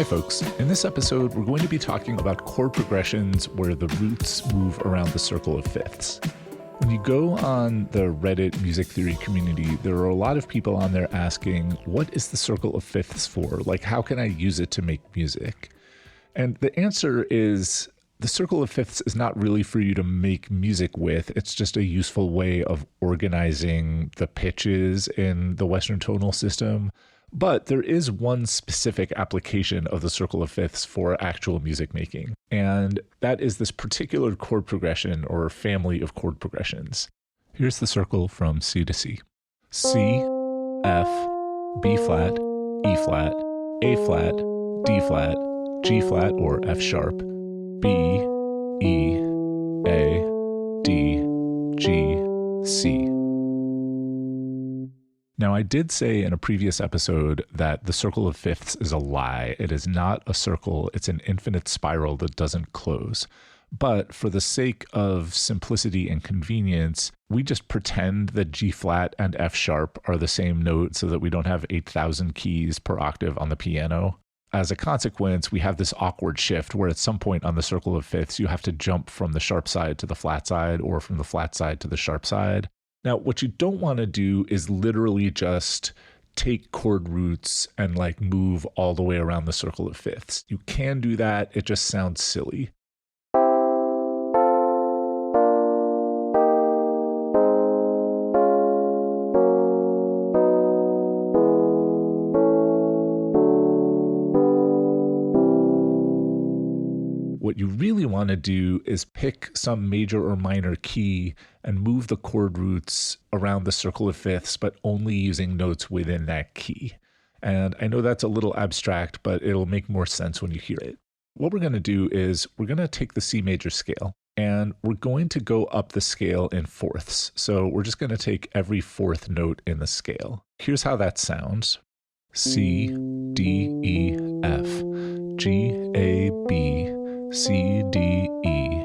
folks. In this episode, we're going to be talking about chord progressions where the roots move around the circle of fifths. When you go on the Reddit music theory community, there are a lot of people on there asking, what is the circle of fifths for? Like, how can I use it to make music? And the answer is, the circle of fifths is not really for you to make music with. It's just a useful way of organizing the pitches in the Western tonal system. But there is one specific application of the circle of fifths for actual music making, and that is this particular chord progression or family of chord progressions. Here's the circle from C to C. C, F, B flat, E flat, A flat, D flat, G flat or F sharp, B, E, A, D, G, C. Now, I did say in a previous episode that the circle of fifths is a lie. It is not a circle. It's an infinite spiral that doesn't close. But for the sake of simplicity and convenience, we just pretend that G flat and F sharp are the same note so that we don't have 8,000 keys per octave on the piano. As a consequence, we have this awkward shift where at some point on the circle of fifths, you have to jump from the sharp side to the flat side or from the flat side to the sharp side. Now, what you don't want to do is literally just take chord roots and like move all the way around the circle of fifths. You can do that. It just sounds silly. What you really want to do is pick some major or minor key and move the chord roots around the circle of fifths, but only using notes within that key. And I know that's a little abstract, but it'll make more sense when you hear it. What we're going to do is we're going to take the C major scale and we're going to go up the scale in fourths. So we're just going to take every fourth note in the scale. Here's how that sounds. C, D, E, F, G, A, B, C, D, E,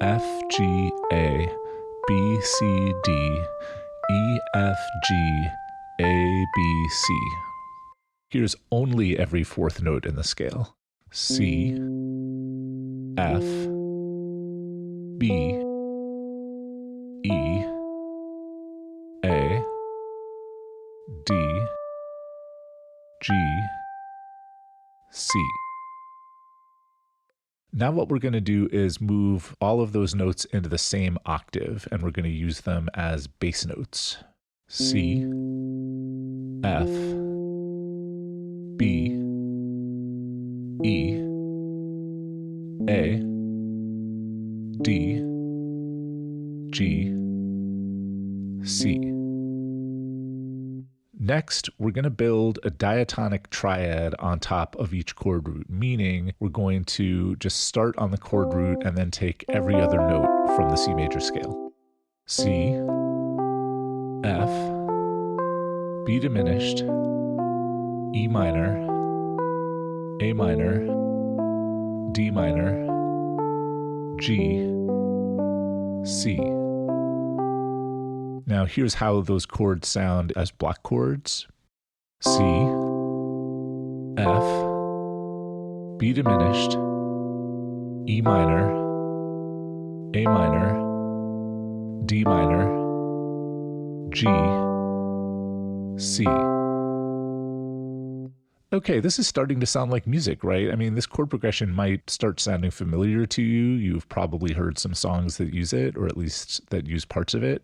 F, G, A, B, C, D, E, F, G, A, B, C. Here's only every fourth note in the scale. C, F, B, E, A, D, G, C. Now what we're going to do is move all of those notes into the same octave, and we're going to use them as bass notes. C, F, B, E, A, D, G, C. Next, we're going to build a diatonic triad on top of each chord root, meaning we're going to just start on the chord root and then take every other note from the C major scale. C, F, B diminished, E minor, A minor, D minor, G, C. Now here's how those chords sound as block chords. C, F, B diminished, E minor, A minor, D minor, G, C. Okay, this is starting to sound like music, right? I mean, this chord progression might start sounding familiar to you. You've probably heard some songs that use it, or at least that use parts of it.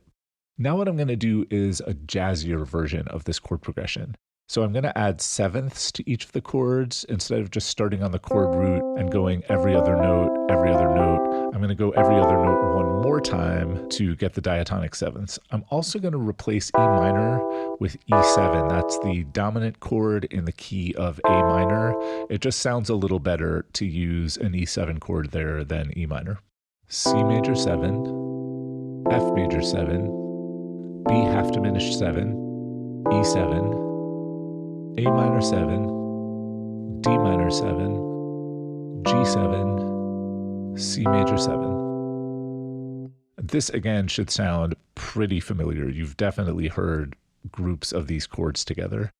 Now what I'm going to do is a jazzier version of this chord progression. So I'm going to add sevenths to each of the chords. Instead of just starting on the chord root and going every other note, I'm going to go every other note one more time to get the diatonic sevenths. I'm also going to replace E minor with E7. That's the dominant chord in the key of A minor. It just sounds a little better to use an E7 chord there than E minor. C major 7, F major 7, B half diminished 7, E7, A minor 7, D minor 7, G7, C major 7. This again should sound pretty familiar. You've definitely heard groups of these chords together.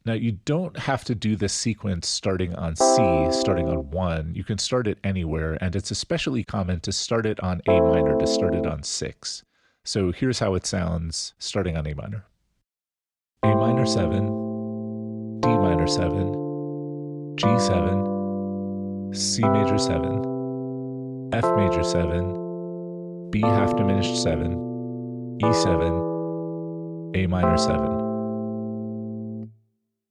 Now, you don't have to do this sequence starting on C, starting on 1. You can start it anywhere, and it's especially common to start it on A minor, to start it on 6. So here's how it sounds starting on A minor. A minor 7, D minor 7, G7, C major 7, F major 7, B half diminished 7, E7, A minor 7.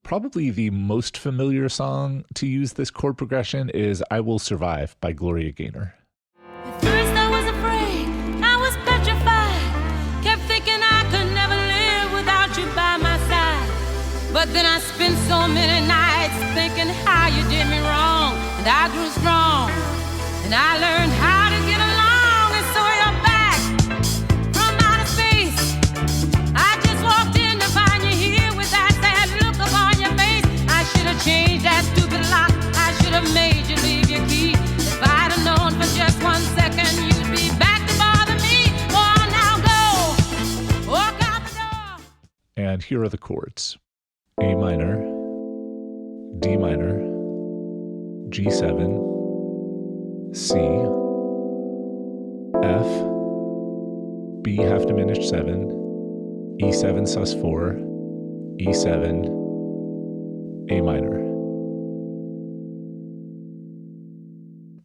Probably the most familiar song to use this chord progression is I Will Survive by Gloria Gaynor. At first I was afraid, I was petrified, kept thinking I could never live without you by my side. But then I spent so many nights thinking how you did me wrong, and I grew strong, and I learned how to get along, and so you're back from outer space. I just walked in to find you here with that sad look upon your face. I should have changed that stupid lock, I should have made you leave your key. If I'd have known for just 1 second you'd be back to bother me. Oh, now go, walk out the door. And here are the chords. A minor, D minor, G7, C, F, B half diminished 7, E7 sus4, E7, A minor.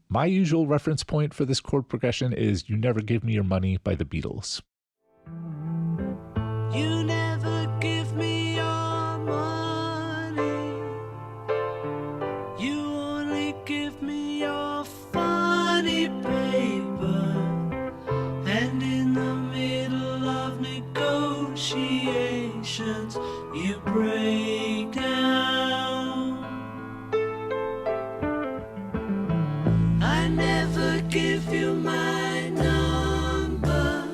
My usual reference point for this chord progression is You Never Give Me Your Money by the Beatles. You never give me your money. You only give me your funny paper. And in the middle of negotiations, you break down. I never give you my number.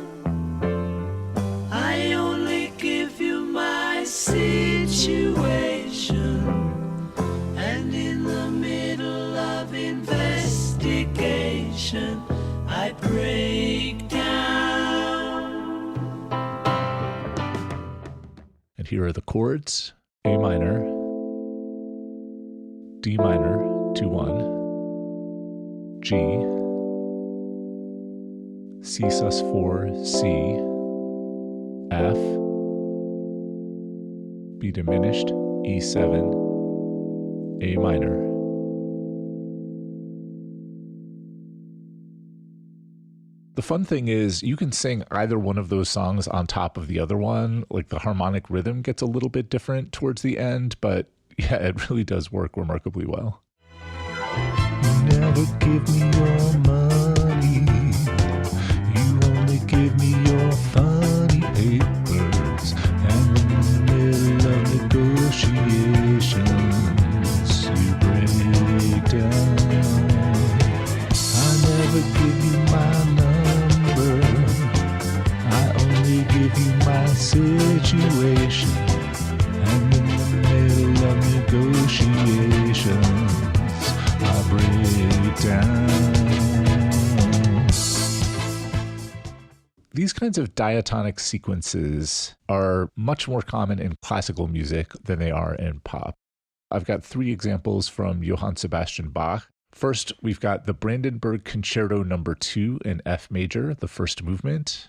I only give you my situation. And in the middle of investigation, I break down. And here are the chords. A minor, D minor, 2-1, G, C sus4, C, F, B diminished, E7, A minor. The fun thing is you can sing either one of those songs on top of the other one. Like the harmonic rhythm gets a little bit different towards the end, but yeah, it really does work remarkably well. You never give me your money. You only give me your funny papers. And in the middle of negotiations, you break down. I never give you my number. I only give you my situation. And in the middle of negotiations, I break down. These kinds of diatonic sequences are much more common in classical music than they are in pop. I've got 3 examples from Johann Sebastian Bach. First, we've got the Brandenburg Concerto No. 2 in F major, the first movement.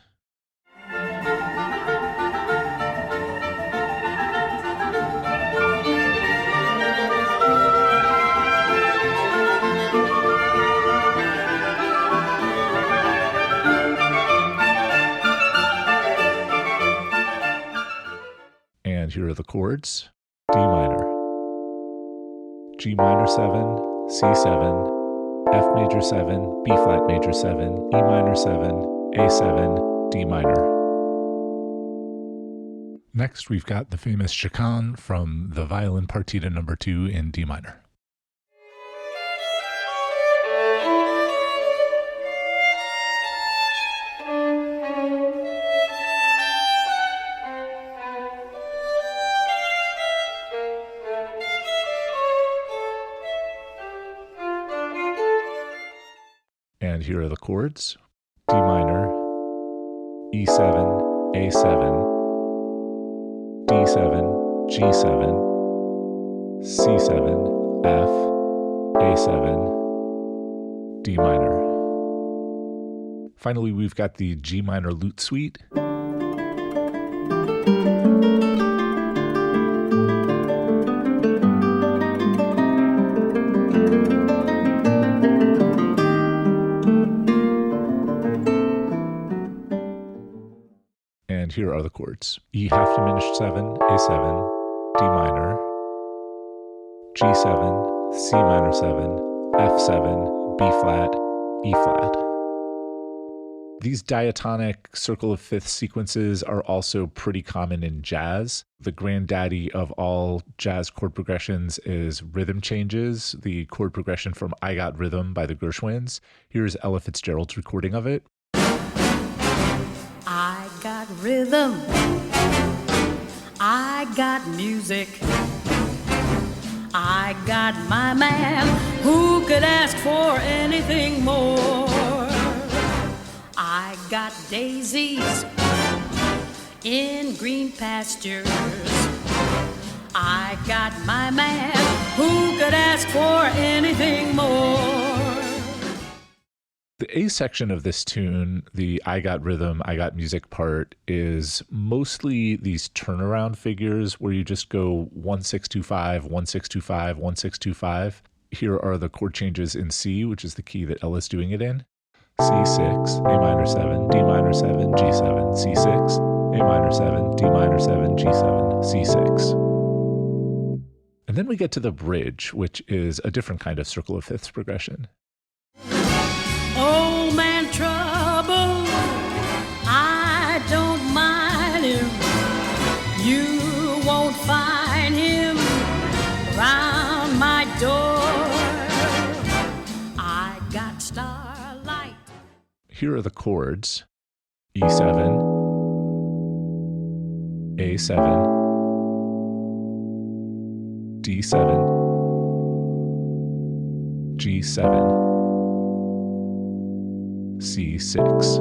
And here are the chords. D minor, G minor 7, C7, F major 7, B flat major 7, E minor 7, A7, D minor. Next, we've got the famous Chacon from the Violin Partita No. 2 in D minor. And here are the chords. D minor, E7, A7, D7, G7, C7, F, A7, D minor. Finally, we've got the G minor lute suite. And here are the chords. E half diminished 7, A7, D minor, G7, C minor 7, F7, B flat, E flat. These diatonic circle of fifths sequences are also pretty common in jazz. The granddaddy of all jazz chord progressions is rhythm changes, the chord progression from I Got Rhythm by the Gershwins. Here's Ella Fitzgerald's recording of it. I got rhythm, I got music, I got my man, who could ask for anything more? I got daisies in green pastures, I got my man, who could ask for anything more? The A section of this tune, the I Got Rhythm, I Got Music part, is mostly these turnaround figures where you just go 1-6-2-5, 1-6-2-5, 1-6-2-5. Here are the chord changes in C, which is the key that Ella's doing it in. C6, A minor 7, D minor 7, G7, C6, A minor 7, D minor 7, G7, C6. And then we get to the bridge, which is a different kind of circle of fifths progression. Old man trouble, I don't mind him. You won't find him round my door. I got starlight. Here are the chords. E7, A7, D7, G7, C6.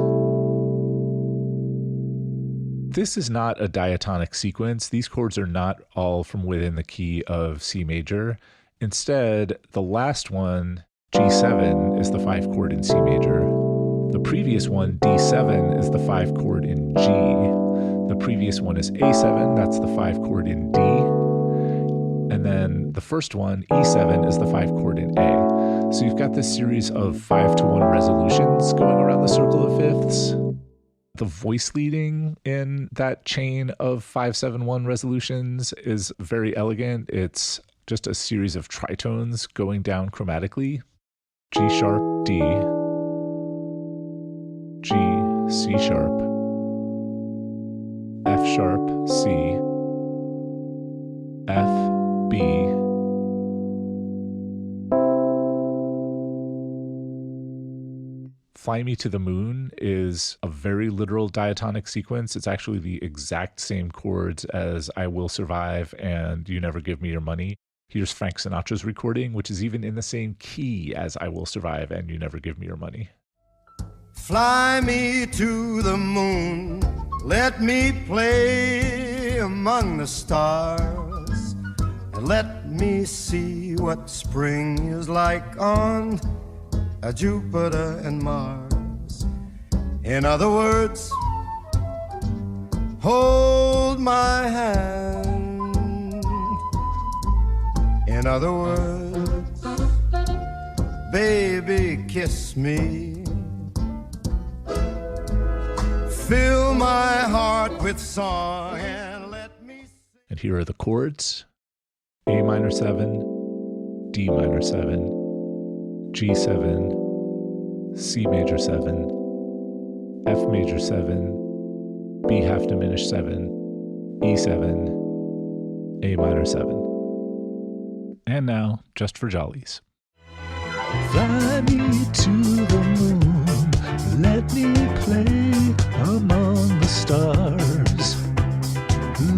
This is not a diatonic sequence. These chords are not all from within the key of C major. Instead, the last one, G7, is the 5 chord in C major. The previous one, D7, is the 5 chord in G. The previous one is A7, that's the 5 chord in D. And then the first one, E7, is the 5 chord in A. So you've got this series of 5-to-1 resolutions going around the circle of fifths. The voice leading in that chain of 5-7-1 resolutions is very elegant. It's just a series of tritones going down chromatically. G sharp, D, G, C sharp, F sharp, C, F, B, Fly Me to the Moon is a very literal diatonic sequence. It's actually the exact same chords as I Will Survive and You Never Give Me Your Money. Here's Frank Sinatra's recording, which is even in the same key as I Will Survive and You Never Give Me Your Money. Fly me to the moon, let me play among the stars, and let me see what spring is like on Jupiter and Mars. In other words, hold my hand. In other words, baby, kiss me. Fill my heart with song and let me sing. And here are the chords. A minor 7, D minor 7, G7, C major 7, F major 7, B half diminished 7, E7, A minor 7. And now, just for jollies. Fly me to the moon, let me play among the stars.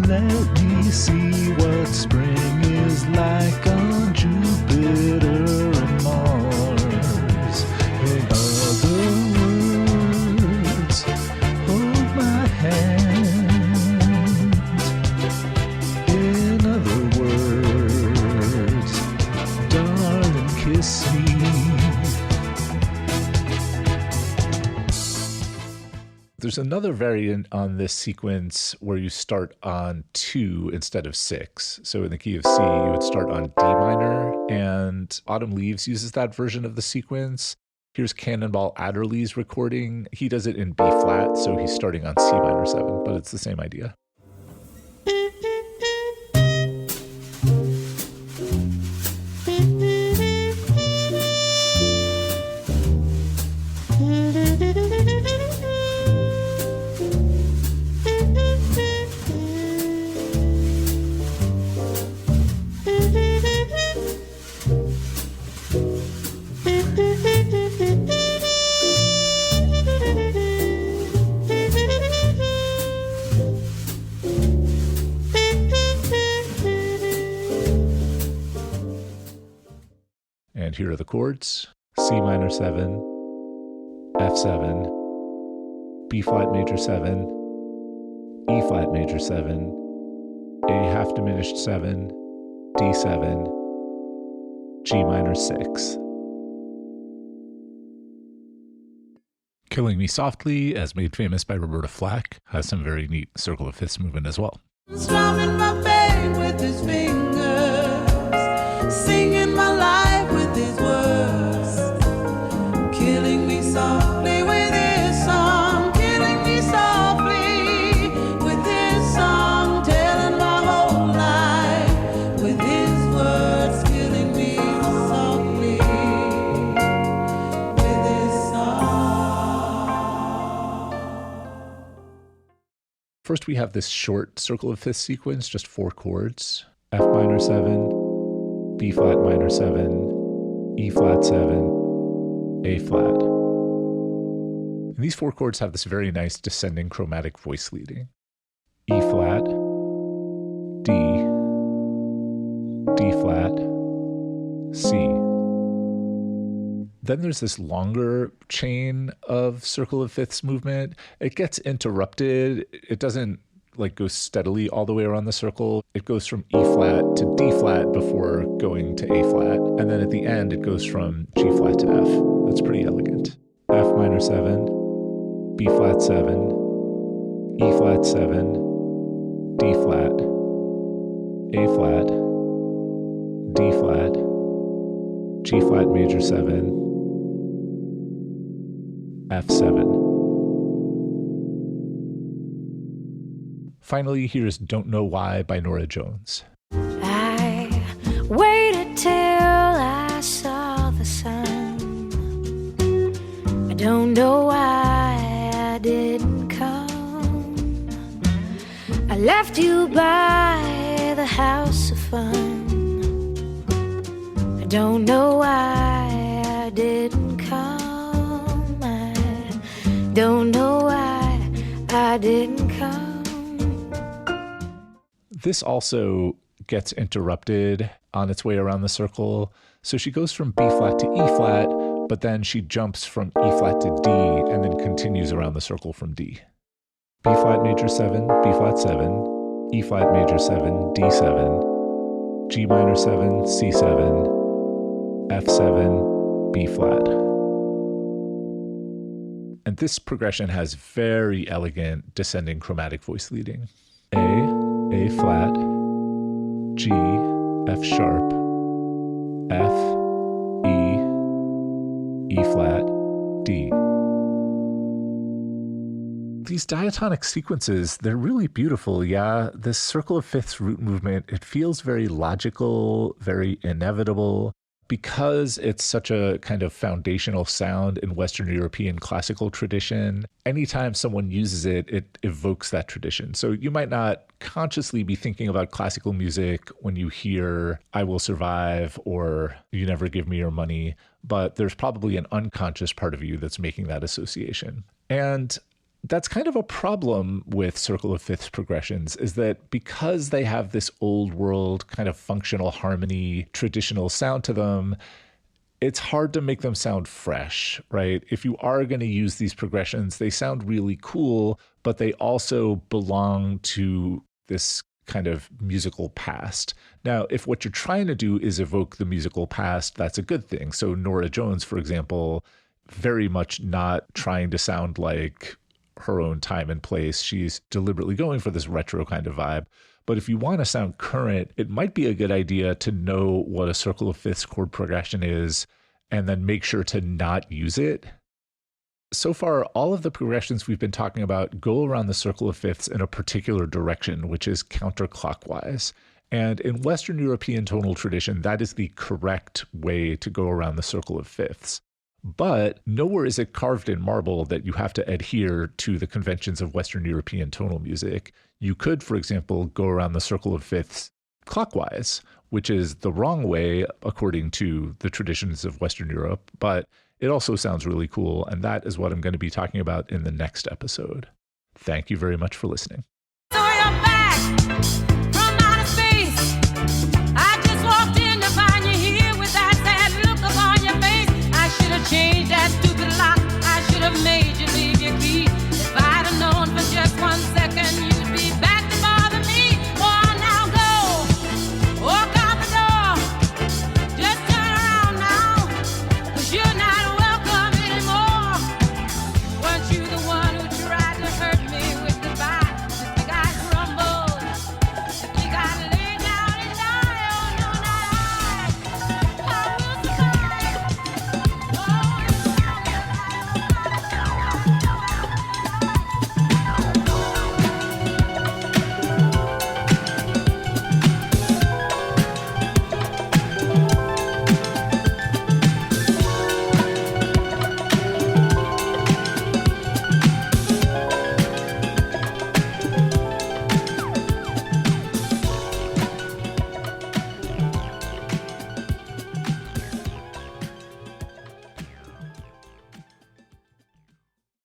Let me see what spring is like on Jupiter and Mars. In other words, hold my hand. In other words, There's another variant on this sequence where you start on 2 instead of 6. So in the key of C, you would start on D minor, and Autumn Leaves uses that version of the sequence. Here's Cannonball Adderley's recording. He does it in B flat, so he's starting on C minor 7, but it's the same idea. And here are the chords: C minor 7, F7, B flat major 7, E flat major 7, A half diminished 7, D7, G minor 6. Killing Me Softly, as made famous by Roberta Flack, has some very neat circle of fifths movement as well. Strumming my pain with his fingers, singing my life with his words, killing me softly with his song, killing me softly with his song, telling my whole life with his words, killing me softly with his song. First, we have this short circle of fifths sequence, just 4 chords: F minor 7, B flat minor 7, E flat 7, A flat. And these 4 chords have this very nice descending chromatic voice leading. E flat, D, D flat, C. Then there's this longer chain of circle of fifths movement. It gets interrupted. It doesn't go steadily all the way around the circle. It goes from E flat to D flat before going to A flat. And then at the end, it goes from G flat to F. That's pretty elegant. F minor 7, B flat 7, E flat 7, D flat, A flat, D flat, G flat major 7, F7. Finally, here's Don't Know Why by Norah Jones. I waited till I saw the sun. I don't know why I didn't come. I left you by the house of fun. I don't know why I didn't come. I don't know why I didn't come. This also gets interrupted on its way around the circle. So she goes from B flat to E flat, but then she jumps from E flat to D and then continues around the circle from D. B flat major 7, B flat 7, E flat major 7, D7, G minor 7, C7, F7, B flat. And this progression has very elegant descending chromatic voice leading. A flat, G, F sharp, F, E flat, D. These diatonic sequences, they're really beautiful, yeah. This circle of fifths root movement, it feels very logical, very inevitable. Because it's such a kind of foundational sound in Western European classical tradition, anytime someone uses it, it evokes that tradition. So you might not consciously be thinking about classical music when you hear I Will Survive or You Never Give Me Your Money, but there's probably an unconscious part of you that's making that association. And that's kind of a problem with circle of fifths progressions, is that because they have this old world kind of functional harmony, traditional sound to them, it's hard to make them sound fresh, right? If you are going to use these progressions, they sound really cool, but they also belong to this kind of musical past. Now, if what you're trying to do is evoke the musical past, that's a good thing. So Norah Jones, for example, very much not trying to sound like her own time and place. She's deliberately going for this retro kind of vibe. But if you want to sound current, it might be a good idea to know what a circle of fifths chord progression is and then make sure to not use it. So far, all of the progressions we've been talking about go around the circle of fifths in a particular direction, which is counterclockwise. And in Western European tonal tradition, that is the correct way to go around the circle of fifths. But nowhere is it carved in marble that you have to adhere to the conventions of Western European tonal music. You could, for example, go around the circle of fifths clockwise, which is the wrong way according to the traditions of Western Europe, but it also sounds really cool, and that is what I'm going to be talking about in the next episode. Thank you very much for listening. So you're back.